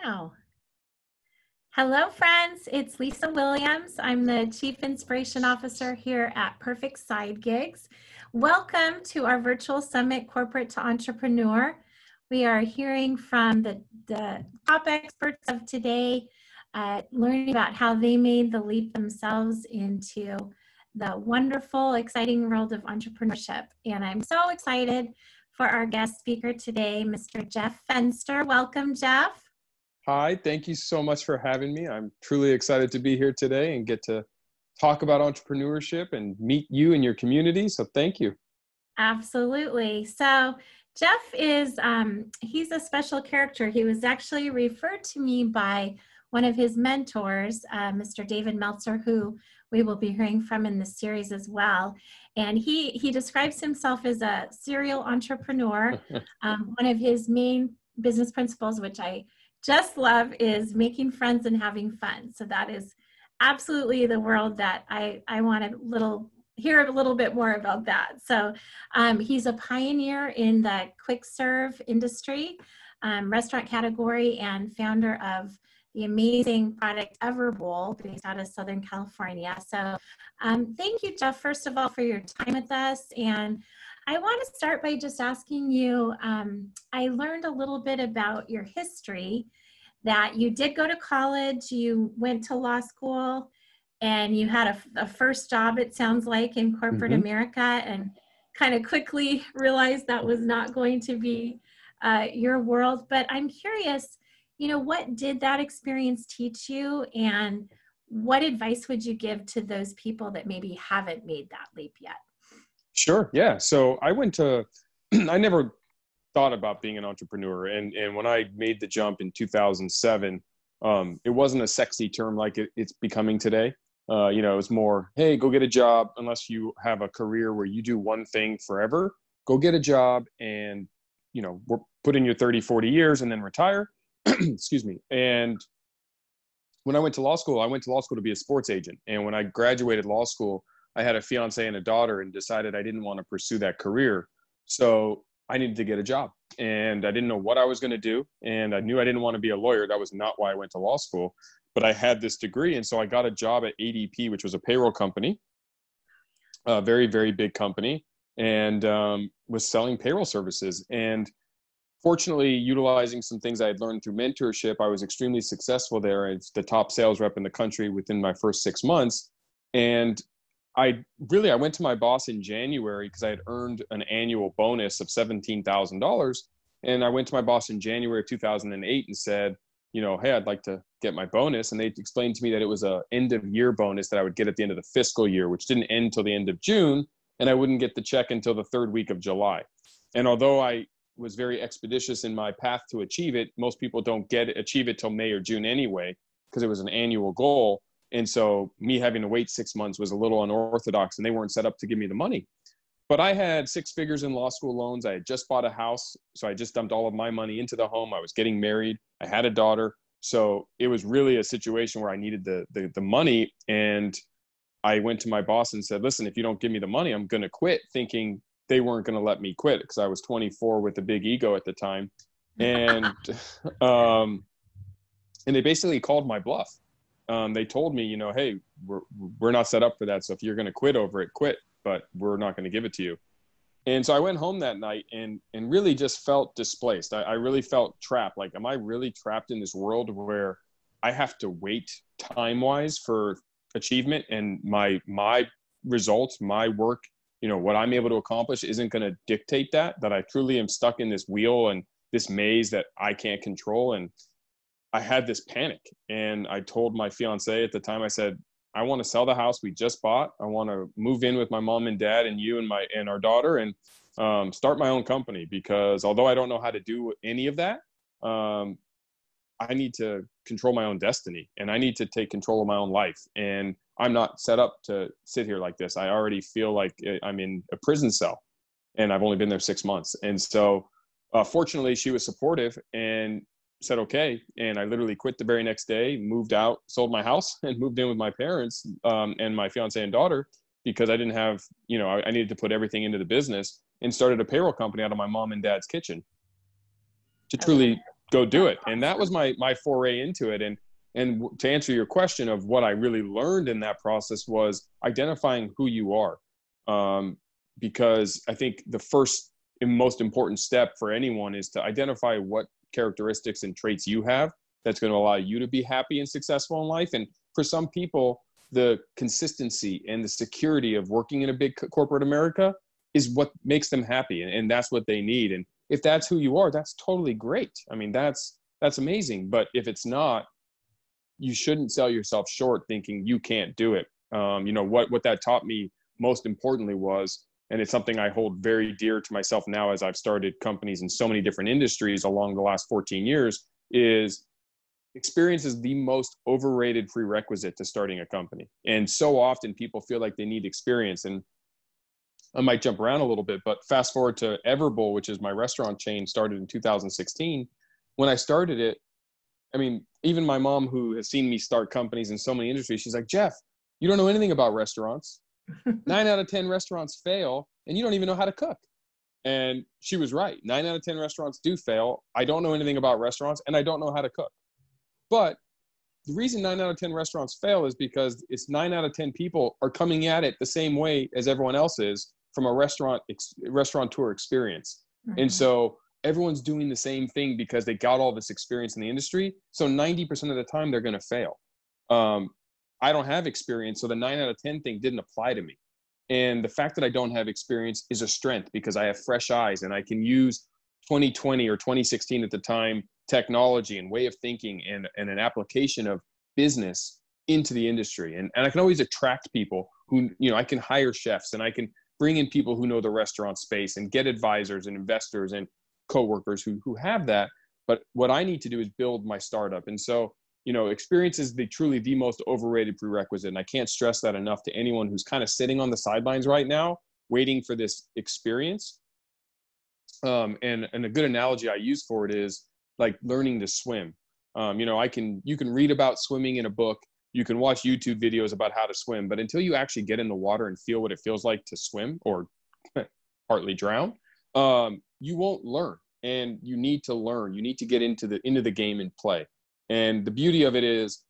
now. Hello, friends. It's Lisa Williams. I'm the Chief Inspiration Officer here at Perfect Side Gigs. Welcome to our virtual summit, Corporate to Entrepreneur. We are hearing from the top experts of today, learning about how they made the leap themselves into the wonderful, exciting world of entrepreneurship. And I'm so excited for our guest speaker today, Mr. Jeff Fenster. Welcome, Jeff. Hi, thank you so much for having me. I'm truly excited to be here today and get to talk about entrepreneurship and meet you and your community. So thank you. Absolutely. So Jeff is, he's a special character. He was actually referred to me by one of his mentors, Mr. David Meltzer, who we will be hearing from in this series as well. And he describes himself as a serial entrepreneur. One of his main business principles, which I just love, is making friends and having fun. So that is absolutely the world that I want to hear a little bit more about that. So he's a pioneer in the quick serve industry, restaurant category, and founder of the amazing product Everbowl based out of Southern California. So thank you, Jeff, first of all, for your time with us. And I want to start by just asking you, I learned a little bit about your history, that you did go to college, you went to law school, and you had a first job, it sounds like, in corporate America, and kind of quickly realized that was not going to be your world. But I'm curious, what did that experience teach you, and what advice would you give to those people that maybe haven't made that leap yet? Sure. Yeah. So I never thought about being an entrepreneur. And when I made the jump in 2007, it wasn't a sexy term like it's becoming today. It was more, hey, go get a job. Unless you have a career where you do one thing forever, go get a job and, put in your 30, 40 years and then retire. Excuse me. And when I went to law school to be a sports agent. And when I graduated law school, I had a fiance and a daughter and decided I didn't want to pursue that career. So I needed to get a job, and I didn't know what I was going to do. And I knew I didn't want to be a lawyer. That was not why I went to law school, but I had this degree. And so I got a job at ADP, which was a payroll company, a very, very big company, and was selling payroll services. And fortunately, utilizing some things I had learned through mentorship, I was extremely successful there. It's the top sales rep in the country within my first 6 months. And I went to my boss in January because I had earned an annual bonus of $17,000. And I went to my boss in January of 2008 and said, hey, I'd like to get my bonus. And they explained to me that it was a end of year bonus that I would get at the end of the fiscal year, which didn't end until the end of June. And I wouldn't get the check until the third week of July. And although I was very expeditious in my path to achieve it, most people don't achieve it till May or June anyway, because it was an annual goal. And so me having to wait 6 months was a little unorthodox, and they weren't set up to give me the money. But I had 6 figures in law school loans. I had just bought a house. So I just dumped all of my money into the home. I was getting married. I had a daughter. So it was really a situation where I needed the money. And I went to my boss and said, listen, if you don't give me the money, I'm going to quit, thinking they weren't going to let me quit because I was 24 with a big ego at the time. And, and they basically called my bluff. They told me, hey, we're not set up for that. So if you're going to quit over it, quit, but we're not going to give it to you. And so I went home that night and really just felt displaced. I really felt trapped. Like, am I really trapped in this world where I have to wait time-wise for achievement, and my results, my work, what I'm able to accomplish isn't going to dictate that I truly am stuck in this wheel and this maze that I can't control. And I had this panic, and I told my fiance at the time, I said, I want to sell the house we just bought. I want to move in with my mom and dad and you and our daughter, and start my own company, because although I don't know how to do any of that, I need to control my own destiny, and I need to take control of my own life. And I'm not set up to sit here like this. I already feel like I'm in a prison cell, and I've only been there 6 months. And so fortunately, she was supportive and said, okay. And I literally quit the very next day, moved out, sold my house, and moved in with my parents and my fiance and daughter, because I didn't have, I needed to put everything into the business, and started a payroll company out of my mom and dad's kitchen to truly go do That's it. And that was my foray into it. And to answer your question of what I really learned in that process was identifying who you are. Because I think the first and most important step for anyone is to identify what characteristics and traits you have that's going to allow you to be happy and successful in life. And for some people, the consistency and the security of working in a big corporate America is what makes them happy. And that's what they need. And if that's who you are, that's totally great. I mean, that's amazing. But if it's not, you shouldn't sell yourself short thinking you can't do it. What that taught me most importantly was, and it's something I hold very dear to myself now as I've started companies in so many different industries along the last 14 years, is experience is the most overrated prerequisite to starting a company. And so often people feel like they need experience. And I might jump around a little bit, but fast forward to Everbowl, which is my restaurant chain, started in 2016. When I started it, I mean, even my mom, who has seen me start companies in so many industries, she's like, Jeff, you don't know anything about restaurants. 9 out of 10 restaurants fail, and you don't even know how to cook. And she was right. 9 out of 10 restaurants do fail. I don't know anything about restaurants, and I don't know how to cook. But the reason 9 out of 10 restaurants fail is because it's 9 out of 10 people are coming at it the same way as everyone else is from a restaurateur experience. Mm-hmm. And so everyone's doing the same thing because they got all this experience in the industry. So 90% of the time they're going to fail. I don't have experience, so the 9 out of 10 thing didn't apply to me. And the fact that I don't have experience is a strength because I have fresh eyes and I can use 2020 or 2016 at the time technology and way of thinking and an application of business into the industry. And I can always attract people who, I can hire chefs and I can bring in people who know the restaurant space and get advisors and investors and coworkers who have that. But what I need to do is build my startup. And so, experience is truly the most overrated prerequisite. And I can't stress that enough to anyone who's kind of sitting on the sidelines right now, waiting for this experience. And a good analogy I use for it is like learning to swim. You can read about swimming in a book, you can watch YouTube videos about how to swim, but until you actually get in the water and feel what it feels like to swim or partly drown, you won't learn. And you need to learn. You need to get into the game and play. And the beauty of it is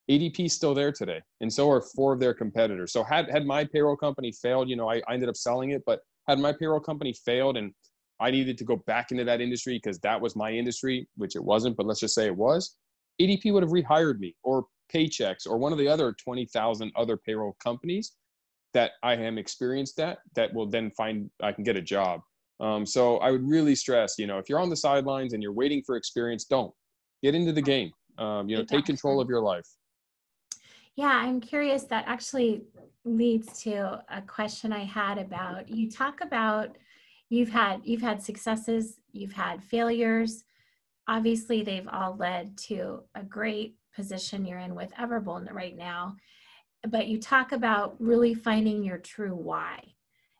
ADP is still there today, and so are 4 of their competitors. So had my payroll company failed, I ended up selling it, but had my payroll company failed and I needed to go back into that industry because that was my industry, which it wasn't, but let's just say it was, ADP would have rehired me, or Paychex, or one of the other 20,000 other payroll companies that I am experienced at that will then find I can get a job. So I would really stress, if you're on the sidelines and you're waiting for experience, don't get into the game. Take control of your life. Yeah, I'm curious. That actually leads to a question I had about, you talk about you've had successes, you've had failures. Obviously, they've all led to a great position you're in with Everbowl right now. But you talk about really finding your true why.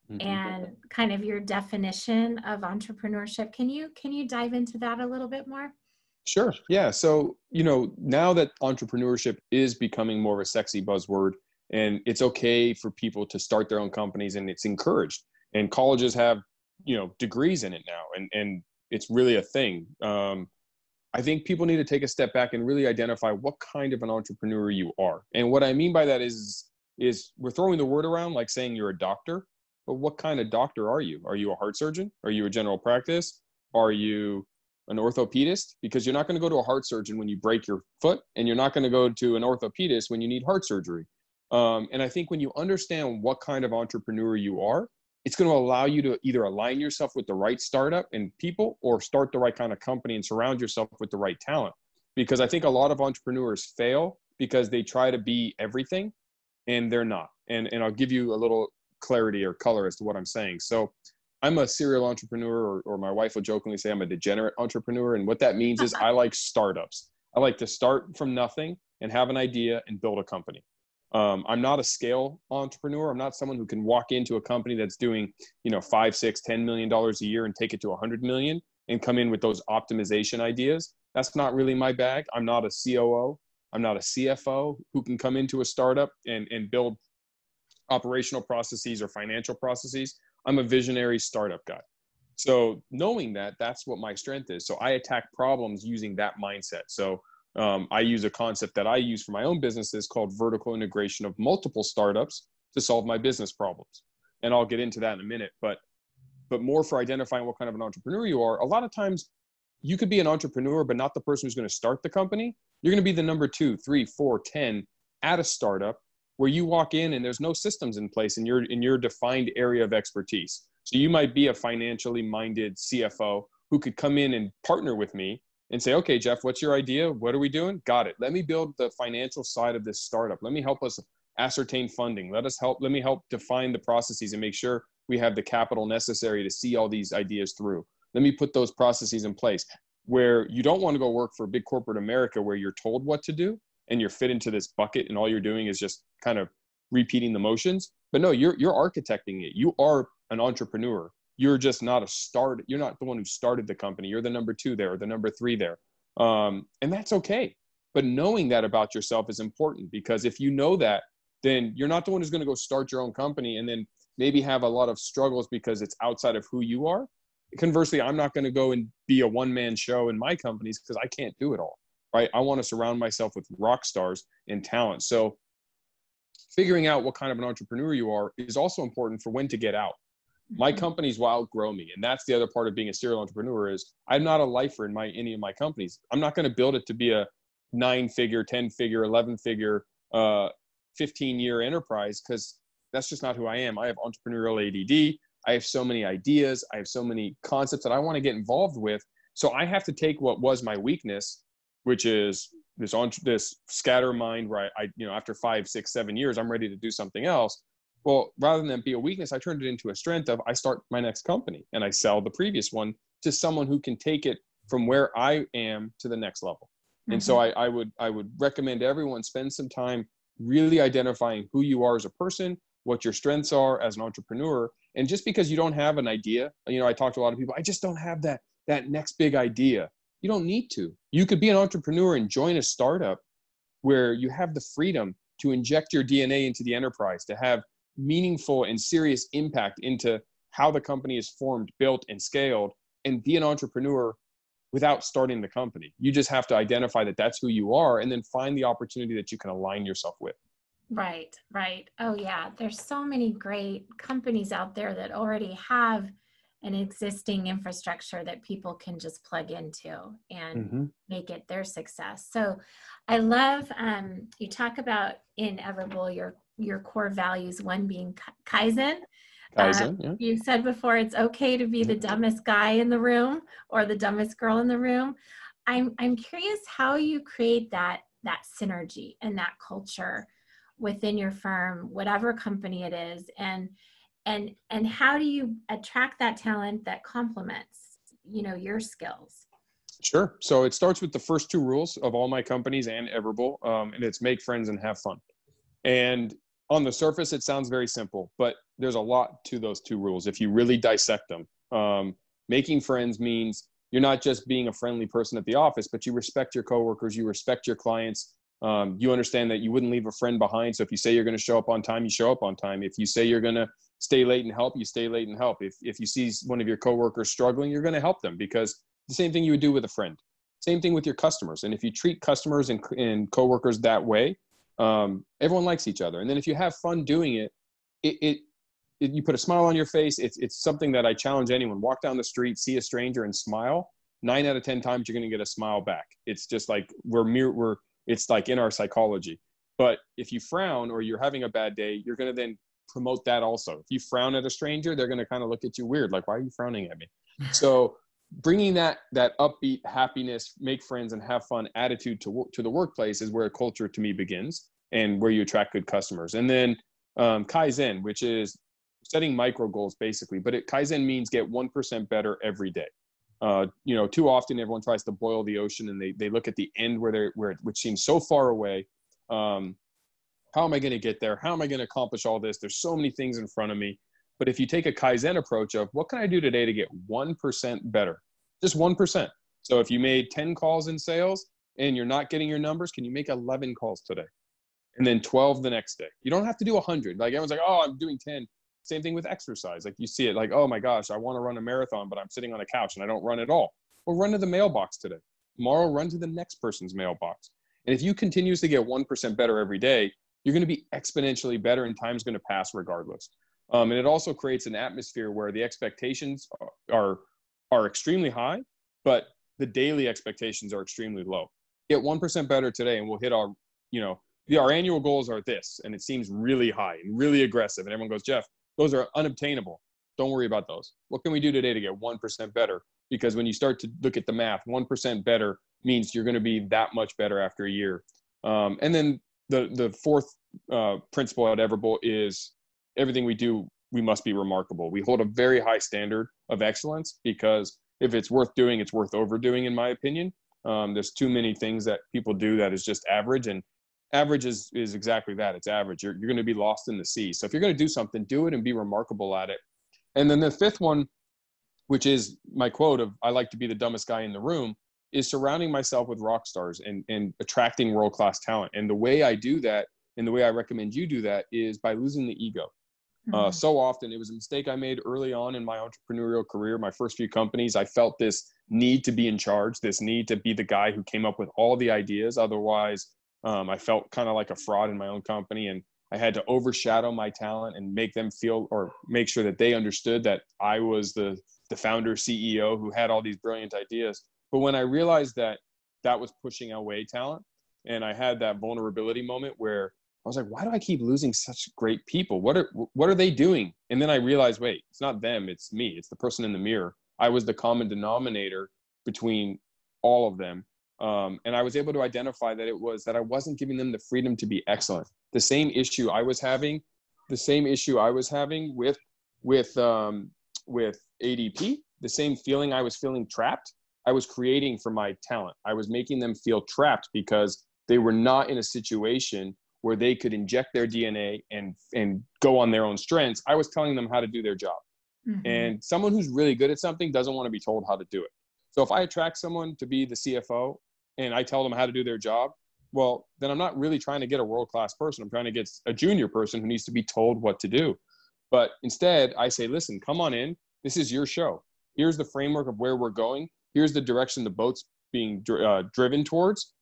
Mm-hmm. And kind of your definition of entrepreneurship. Can you dive into that a little bit more? Sure. Yeah. So, now that entrepreneurship is becoming more of a sexy buzzword, and it's okay for people to start their own companies, and it's encouraged, and colleges have, degrees in it now, and it's really a thing. I think people need to take a step back and really identify what kind of an entrepreneur you are. And what I mean by that is we're throwing the word around like saying you're a doctor, but what kind of doctor are you? Are you a heart surgeon? Are you a general practice? Are you an orthopedist? Because you're not going to go to a heart surgeon when you break your foot, and you're not going to go to an orthopedist when you need heart surgery. And I think when you understand what kind of entrepreneur you are, it's going to allow you to either align yourself with the right startup and people, or start the right kind of company and surround yourself with the right talent. Because I think a lot of entrepreneurs fail because they try to be everything and they're not. And I'll give you a little clarity or color as to what I'm saying. So I'm a serial entrepreneur, or my wife will jokingly say I'm a degenerate entrepreneur. And what that means is I like startups. I like to start from nothing and have an idea and build a company. I'm not a scale entrepreneur. I'm not someone who can walk into a company that's doing, $5, $6, $10 million a year and take it to 100 million and come in with those optimization ideas. That's not really my bag. I'm not a COO. I'm not a CFO who can come into a startup and build operational processes or financial processes. I'm a visionary startup guy. So knowing that, that's what my strength is. So I attack problems using that mindset. So I use a concept that I use for my own businesses called vertical integration of multiple startups to solve my business problems. And I'll get into that in a minute. But more for identifying what kind of an entrepreneur you are. A lot of times you could be an entrepreneur, but not the person who's going to start the company. You're going to be the number 2, 3, 4, 10 at a startup where you walk in and there's no systems in place in your defined area of expertise. So you might be a financially minded CFO who could come in and partner with me and say, okay, Jeff, what's your idea? What are we doing? Got it. Let me build the financial side of this startup. Let me help us ascertain funding. Let me help define the processes and make sure we have the capital necessary to see all these ideas through. Let me put those processes in place. Where you don't want to go work for big corporate America where you're told what to do and you're fit into this bucket and all you're doing is just kind of repeating the motions. But no, you're architecting it. You are an entrepreneur. You're just not you're not the one who started the company. You're the number 2 there or the number 3 there. And that's okay. But knowing that about yourself is important, because if you know that, then you're not the one who's going to go start your own company and then maybe have a lot of struggles because it's outside of who you are. Conversely, I'm not going to go and be a one-man show in my companies because I can't do it all, right? I want to surround myself with rock stars and talent. So figuring out what kind of an entrepreneur you are is also important for when to get out. My companies will outgrow me. And that's the other part of being a serial entrepreneur is I'm not a lifer in any of my companies. I'm not going to build it to be a 9-figure, 10-figure, 11-figure, 15-year enterprise, because that's just not who I am. I have entrepreneurial ADD. I have so many ideas. I have so many concepts that I want to get involved with. So I have to take what was my weakness, which is this scatter mind where I after 5, 6, 7 years, I'm ready to do something else. Well, rather than be a weakness, I turned it into a strength of I start my next company and I sell the previous one to someone who can take it from where I am to the next level. And so I would recommend everyone spend some time really identifying who you are as a person, what your strengths are as an entrepreneur. And just because you don't have an idea, I talk to a lot of people, I just don't have that next big idea. You don't need to. You could be an entrepreneur and join a startup where you have the freedom to inject your DNA into the enterprise, to have meaningful and serious impact into how the company is formed, built, and scaled, and be an entrepreneur without starting the company. You just have to identify that that's who you are and then find the opportunity that you can align yourself with. Right, right. Oh, yeah. There's so many great companies out there that already have an existing infrastructure that people can just plug into and make it their success. So I love, you talk about in Everable, your core values, one being Kaizen. Kaizen, yeah. You said before, it's okay to be the dumbest guy in the room or the dumbest girl in the room. I'm curious how you create that synergy and that culture within your firm, whatever company it is, and how do you attract that talent that complements, your skills? Sure. So it starts with the first 2 rules of all my companies and Everable, and it's make friends and have fun. And on the surface, it sounds very simple, but there's a lot to those 2 rules if you really dissect them. Making friends means you're not just being a friendly person at the office, but you respect your coworkers, you respect your clients. You understand that you wouldn't leave a friend behind. So if you say you're going to show up on time, you show up on time. If you say you're going to stay late and help, you stay late and help. If you see one of your coworkers struggling, you're going to help them, because the same thing you would do with a friend. Same thing with your customers. And if you treat customers and coworkers that way, everyone likes each other. And then if you have fun doing it, you put a smile on your face. It's something that I challenge anyone. Walk down the street, see a stranger and smile. 9 out of 10 times you're going to get a smile back. It's just like it's like in our psychology. But if you frown or you're having a bad day, you're going to then promote that also. If you frown at a stranger, they're going to kind of look at you weird. Like, why are you frowning at me? So bringing that upbeat, happiness, make friends and have fun attitude to the workplace is where culture to me begins and where you attract good customers. And then Kaizen, which is setting micro goals basically, but Kaizen means get 1% better every day. Too often everyone tries to boil the ocean and they look at the end which seems so far away. How am I going to get there? How am I going to accomplish all this? There's so many things in front of me. But if you take a Kaizen approach of what can I do today to get 1% better? Just 1%. So if you made 10 calls in sales and you're not getting your numbers, can you make 11 calls today? And then 12 the next day? You don't have to do 100. Like everyone's like, oh, I'm doing 10. Same thing with exercise. Like you see it like, oh my gosh, I want to run a marathon, but I'm sitting on a couch and I don't run at all. Well, run to the mailbox today. Tomorrow, run to the next person's mailbox. And if you continuously get 1% better every day, you're going to be exponentially better, and time's going to pass regardless. And it also creates an atmosphere where the expectations are extremely high, but the daily expectations are extremely low. Get 1% better today, and we'll hit our, our annual goals are this, and it seems really high and really aggressive. And everyone goes, Jeff, those are unobtainable. Don't worry about those. What can we do today to get 1% better? Because when you start to look at the math, 1% better means you're going to be that much better after a year. And then the fourth principle at Everbolt is everything we do, we must be remarkable. We hold a very high standard of excellence, because if it's worth doing, it's worth overdoing, in my opinion. There's too many things that people do that is just average, and average is exactly that. It's average. You're going to be lost in the sea. So if you're going to do something, do it and be remarkable at it. And then the fifth one, which is my quote of I like to be the dumbest guy in the room, is surrounding myself with rock stars and attracting world-class talent. And the way I do that, and the way I recommend you do that, is by losing the ego. So often, it was a mistake I made early on in my entrepreneurial career. My first few companies, I felt this need to be in charge, this need to be the guy who came up with all the ideas. Otherwise, I felt kind of like a fraud in my own company, and I had to overshadow my talent and make them feel, or make sure that they understood that I was the founder CEO who had all these brilliant ideas. But when I realized that that was pushing away talent, and I had that vulnerability moment where I was like, why do I keep losing such great people? What are they doing? And then I realized, wait, it's not them, it's me. It's the person in the mirror. I was the common denominator between all of them. And I was able to identify that it was that I wasn't giving them the freedom to be excellent. The same issue I was having with ADP, the same feeling I was feeling trapped, I was creating for my talent. I was making them feel trapped because they were not in a situation where they could inject their DNA and go on their own strengths. I was telling them how to do their job. Mm-hmm. And someone who's really good at something doesn't want to be told how to do it. So if I attract someone to be the CFO and I tell them how to do their job, well, then I'm not really trying to get a world-class person. I'm trying to get a junior person who needs to be told what to do. But instead, I say, listen, come on in. This is your show. Here's the framework of where we're going. Here's the direction the boat's being driven towards.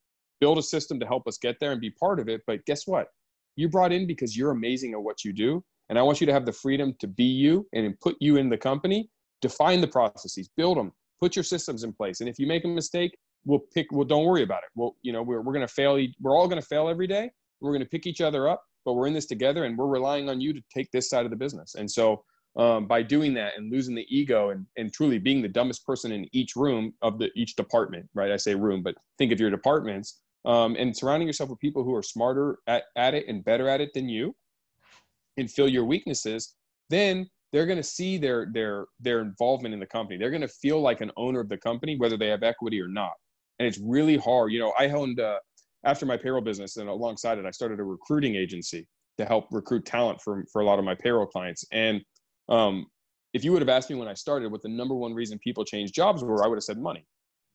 Build a system to help us get there and be part of it. But guess what? You brought in because you're amazing at what you do. And I want you to have the freedom to be you and put you in the company. Define the processes, build them, put your systems in place. And if you make a mistake, don't worry about it. We're going to fail. We're all going to fail every day. We're going to pick each other up, but we're in this together, and we're relying on you to take this side of the business. And so by doing that and losing the ego and truly being the dumbest person in each room of each department, right? I say room, but think of your departments, and surrounding yourself with people who are smarter at it and better at it than you, and fill your weaknesses, then they're going to see their involvement in the company. They're going to feel like an owner of the company, whether they have equity or not. And it's really hard. I owned, after my payroll business, and alongside it, I started a recruiting agency to help recruit talent for a lot of my payroll clients. And if you would have asked me when I started what the number one reason people change jobs were, I would have said money.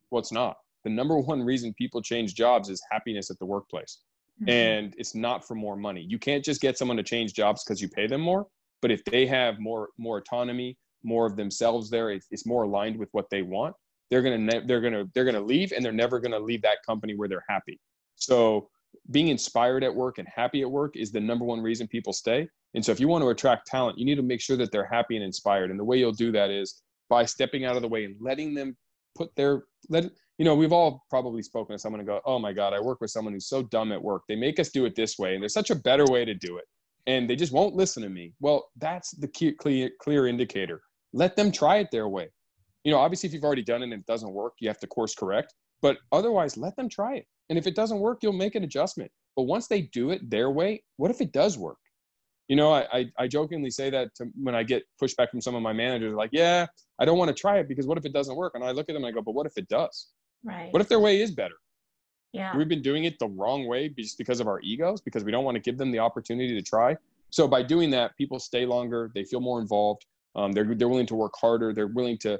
Well, it's not. The number one reason people change jobs is happiness at the workplace. Mm-hmm. And it's not for more money. You can't just get someone to change jobs because you pay them more. But if they have more autonomy, more of themselves there, it's more aligned with what they want, they're gonna leave, and they're never gonna leave that company where they're happy. So being inspired at work and happy at work is the number one reason people stay. And so if you want to attract talent, you need to make sure that they're happy and inspired. And the way you'll do that is by stepping out of the way and letting them we've all probably spoken to someone and go, oh my God, I work with someone who's so dumb at work. They make us do it this way, and there's such a better way to do it, and they just won't listen to me. Well, that's the clear indicator. Let them try it their way. Obviously if you've already done it and it doesn't work, you have to course correct, but otherwise let them try it. And if it doesn't work, you'll make an adjustment. But once they do it their way, what if it does work? I jokingly say that when I get pushback from some of my managers, like, yeah, I don't want to try it because what if it doesn't work? And I look at them and I go, but what if it does? Right. What if their way is better? Yeah. We've been doing it the wrong way just because of our egos, because we don't want to give them the opportunity to try. So by doing that, people stay longer. They feel more involved. They're willing to work harder. They're willing to,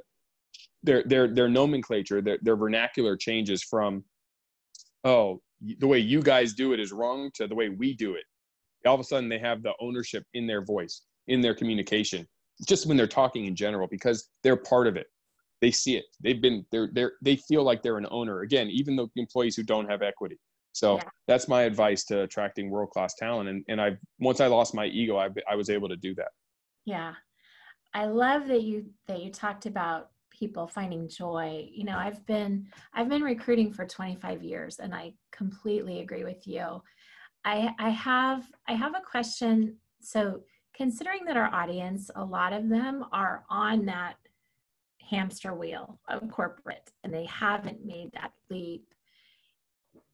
their nomenclature, their vernacular changes from, oh, the way you guys do it is wrong to the way we do it. All of a sudden they have the ownership in their voice. in their communication, just when they're talking in general, because they're part of it. They see it. They feel like they're an owner. Again, even the employees who don't have equity. So that's my advice to attracting world-class talent. And once I lost my ego, I was able to do that. Yeah. I love that you talked about people finding joy. You know, I've been recruiting for 25 years, and I completely agree with you. I have a question. So considering that our audience, a lot of them are on that hamster wheel of corporate and they haven't made that leap,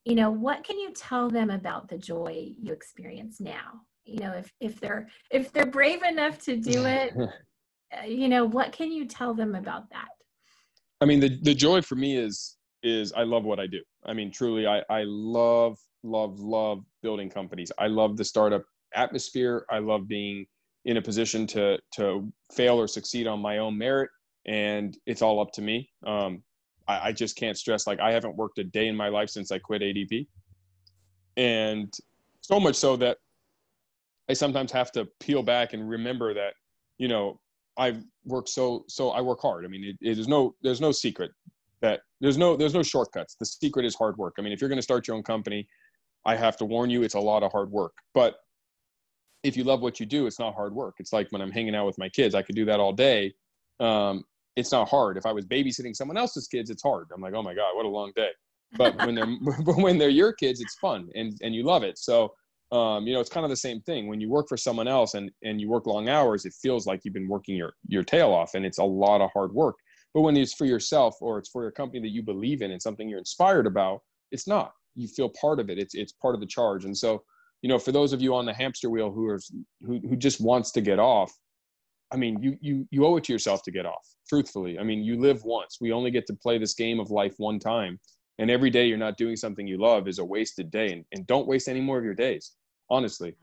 you know, what can you tell them about the joy you experience now? You know, if they're brave enough to do it, you know, what can you tell them about that? I mean, the joy for me is I love what I do. I mean, truly, I love building companies. I love the startup atmosphere. I love being in a position to fail or succeed on my own merit, and it's all up to me. I just can't stress, like, I haven't worked a day in my life since I quit ADP, and so much so that I sometimes have to peel back and remember that, you know, I work I work hard. I mean, there's no secret that there's no shortcuts. The secret is hard work. I mean, if you're going to start your own company, I have to warn you, it's a lot of hard work. But if you love what you do, it's not hard work. It's like when I'm hanging out with my kids, I could do that all day. It's not hard. If I was babysitting someone else's kids, it's hard. I'm like, oh my God, what a long day. But when they're your kids, it's fun and you love it. So, you know, it's kind of the same thing. When you work for someone else and you work long hours, it feels like you've been working your tail off, and it's a lot of hard work. But when it's for yourself or it's for a company that you believe in and something you're inspired about, it's not. You feel part of it. It's part of the charge. And so, you know, for those of you on the hamster wheel who just wants to get off, I mean, you owe it to yourself to get off, truthfully. I mean, you live once. We only get to play this game of life one time. And every day you're not doing something you love is a wasted day. And don't waste any more of your days, honestly.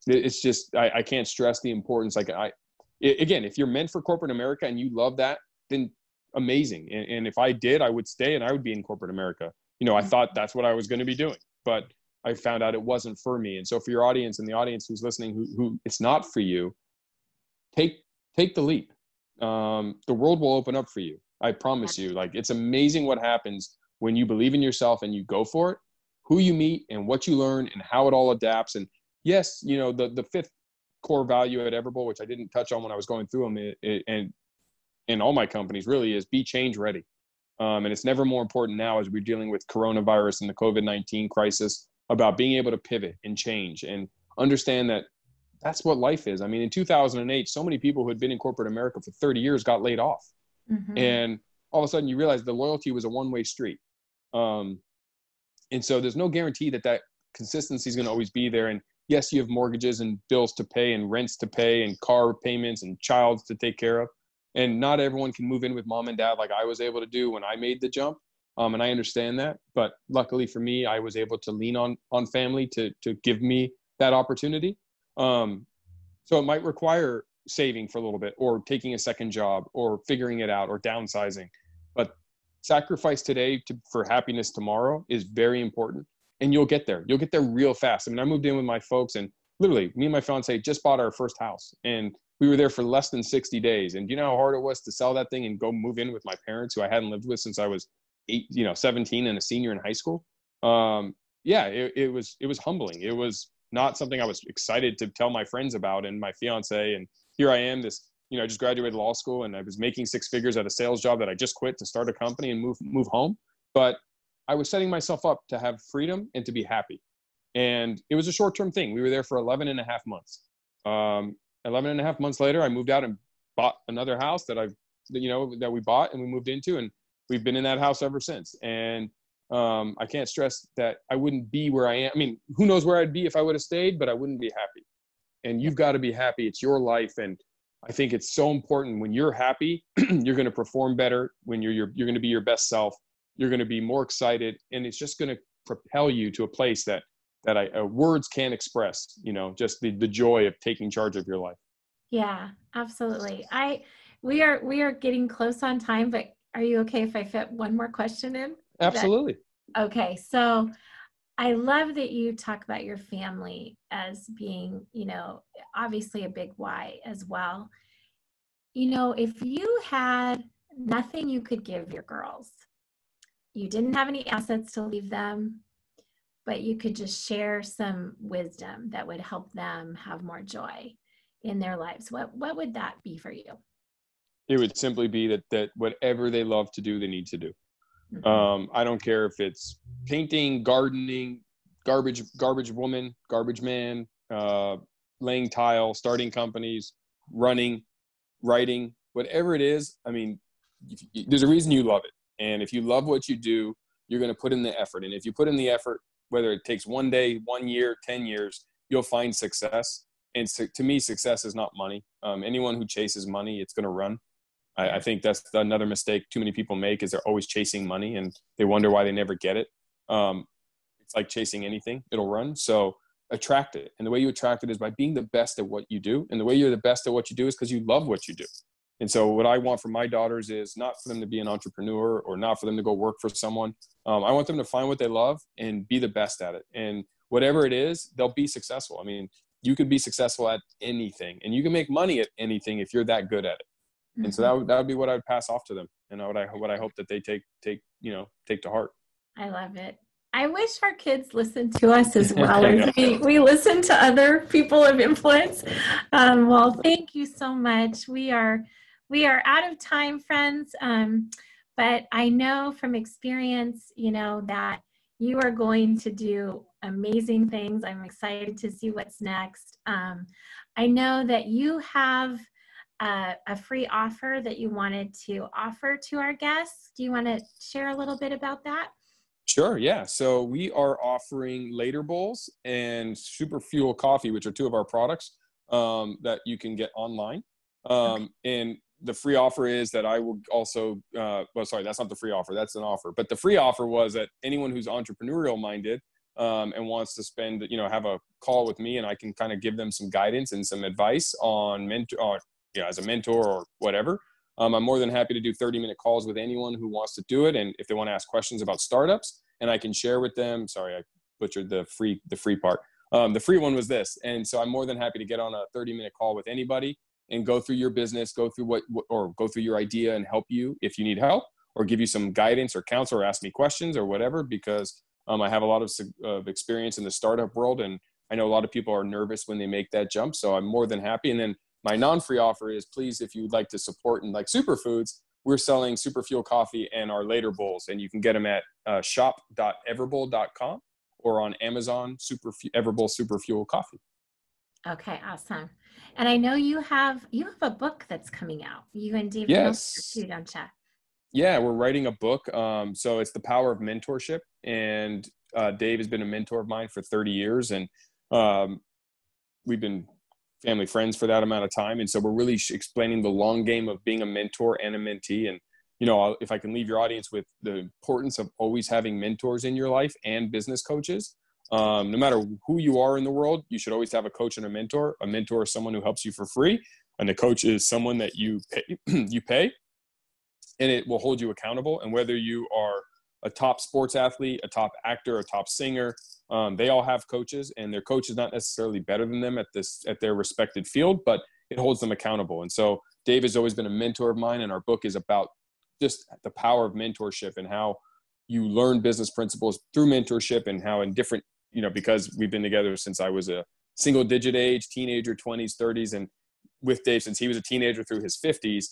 It's just, I can't stress the importance. Like, again, if you're meant for corporate America and you love that, then amazing. And if I did, I would stay and I would be in corporate America. You know, I thought that's what I was going to be doing, but I found out it wasn't for me. And so for your audience and the audience who's listening, who it's not for you, take the leap. The world will open up for you. I promise you. Like, it's amazing what happens when you believe in yourself and you go for it, who you meet and what you learn and how it all adapts. And yes, you know, the fifth core value at Everbowl, which I didn't touch on when I was going through them, and in all my companies really, is be change ready. And it's never more important now as we're dealing with coronavirus and the COVID-19 crisis, about being able to pivot and change and understand that that's what life is. I mean, in 2008, so many people who had been in corporate America for 30 years got laid off. Mm-hmm. And all of a sudden you realize the loyalty was a one-way street. And so there's no guarantee that consistency is going to always be there. And yes, you have mortgages and bills to pay and rents to pay and car payments and child to take care of. And not everyone can move in with mom and dad like I was able to do when I made the jump. And I understand that. But luckily for me, I was able to lean on family to give me that opportunity. So it might require saving for a little bit, or taking a second job, or figuring it out, or downsizing. But sacrifice today for happiness tomorrow is very important. And you'll get there. You'll get there real fast. I mean, I moved in with my folks, and literally me and my fiance just bought our first house, and we were there for less than 60 days. And do you know how hard it was to sell that thing and go move in with my parents, who I hadn't lived with since I was 17 and a senior in high school? It was humbling. It was not something I was excited to tell my friends about and my fiance. And here I am, I just graduated law school, and I was making six figures at a sales job that I just quit to start a company and move home. But I was setting myself up to have freedom and to be happy. And it was a short-term thing. We were there for 11 and a half months. 11 and a half months later, I moved out and bought another house that we bought and we moved into, and we've been in that house ever since. And I can't stress that I wouldn't be where I am. I mean, who knows where I'd be if I would have stayed, but I wouldn't be happy. And you've got to be happy. It's your life. And I think it's so important. When you're happy, you're going to perform better. When you're going to be your best self, you're going to be more excited, and it's just going to propel you to a place that words can't express, just the joy of taking charge of your life. Yeah, absolutely. We are getting close on time, but are you okay if I fit one more question in? Absolutely. Okay. So I love that you talk about your family as being, you know, obviously a big why as well. You know, if you had nothing you could give your girls, you didn't have any assets to leave them, but you could just share some wisdom that would help them have more joy in their lives, what would that be for you? It would simply be that whatever they love to do, they need to do. Mhm. I don't care if it's painting, gardening, garbage woman, garbage man, laying tile, starting companies, running, writing, whatever it is. I mean, there's a reason you love it. And if you love what you do, you're going to put in the effort. And if you put in the effort, whether it takes 1 day, 1 year, 10 years, you'll find success. And so, to me, success is not money. Anyone who chases money, it's going to run. I think that's another mistake too many people make, is they're always chasing money and they wonder why they never get it. It's like chasing anything, it'll run. So attract it. And the way you attract it is by being the best at what you do. And the way you're the best at what you do is because you love what you do. And so what I want for my daughters is not for them to be an entrepreneur or not for them to go work for someone. I want them to find what they love and be the best at it. And whatever it is, they'll be successful. I mean, you could be successful at anything and you can make money at anything if you're that good at it. And so that would be what I would pass off to them, and what I hope that they take to heart. I love it. I wish our kids listened to us as well as we listen to other people of influence. Well, thank you so much. We are out of time, friends. But I know from experience, you know, that you are going to do amazing things. I'm excited to see what's next. I know that you have a free offer that you wanted to offer to our guests. Do you want to share a little bit about that? Sure. Yeah. So we are offering Later Bowls and Super Fuel Coffee, which are two of our products that you can get online. And the free offer is that I will also, sorry, that's not the free offer. That's an offer. But the free offer was that anyone who's entrepreneurial minded and wants to spend, have a call with me, and I can kind of give them some guidance and some advice on as a mentor or whatever. I'm more than happy to do 30-minute calls with anyone who wants to do it. And if they want to ask questions about startups, and I can share with them, sorry, I butchered the free part. The free one was this. And so I'm more than happy to get on a 30-minute call with anybody and go through your business, go through or go through your idea and help you if you need help, or give you some guidance or counsel, or ask me questions or whatever, because I have a lot of experience in the startup world. And I know a lot of people are nervous when they make that jump. So I'm more than happy. And then my non-free offer is, please, if you'd like to support and like superfoods, we're selling Super Fuel Coffee and our Later Bowls, and you can get them at shop.everbowl.com or on Amazon, Everbowl Super Fuel Coffee. Okay, awesome. And I know you have a book that's coming out. You and David Yes. too, don't you? Yeah, we're writing a book. So it's The Power of Mentorship, and Dave has been a mentor of mine for 30 years, and we've been family friends for that amount of time. And so we're really explaining the long game of being a mentor and a mentee. And, if I can leave your audience with the importance of always having mentors in your life and business coaches, no matter who you are in the world, you should always have a coach and a mentor. A mentor is someone who helps you for free, and a coach is someone that you pay, and it will hold you accountable. And whether you are a top sports athlete, a top actor, a top singer, they all have coaches, and their coach is not necessarily better than them at their respected field, but it holds them accountable. And so Dave has always been a mentor of mine, and our book is about just the power of mentorship and how you learn business principles through mentorship, and how in different, because we've been together since I was a single digit age, teenager, 20s, 30s, and with Dave since he was a teenager through his 50s,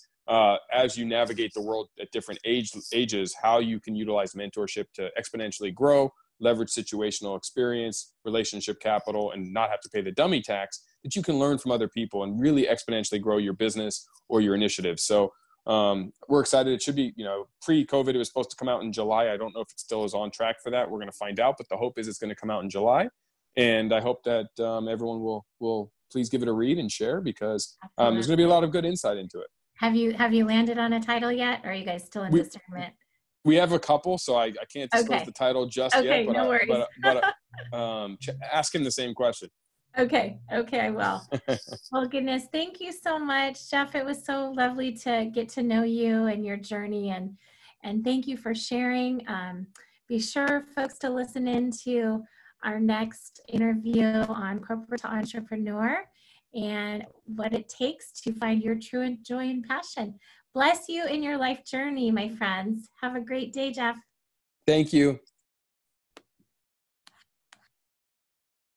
as you navigate the world at different ages, how you can utilize mentorship to exponentially grow, leverage situational experience, relationship capital, and not have to pay the dummy tax, that you can learn from other people and really exponentially grow your business or your initiative. So we're excited. It should be, pre-COVID, it was supposed to come out in July. I don't know if it still is on track for that. We're going to find out, but the hope is it's going to come out in July. And I hope that everyone will please give it a read and share, because there's going to be a lot of good insight into it. Have you landed on a title yet, or are you guys still in discernment? We have a couple, so I can't disclose the title just yet. But no worries. Ask him the same question. Okay, I will. Well, goodness, thank you so much, Jeff. It was so lovely to get to know you and your journey, and thank you for sharing. be sure, folks, to listen in to our next interview on corporate entrepreneur and what it takes to find your true joy and passion. Bless you in your life journey, my friends. Have a great day, Jeff. Thank you.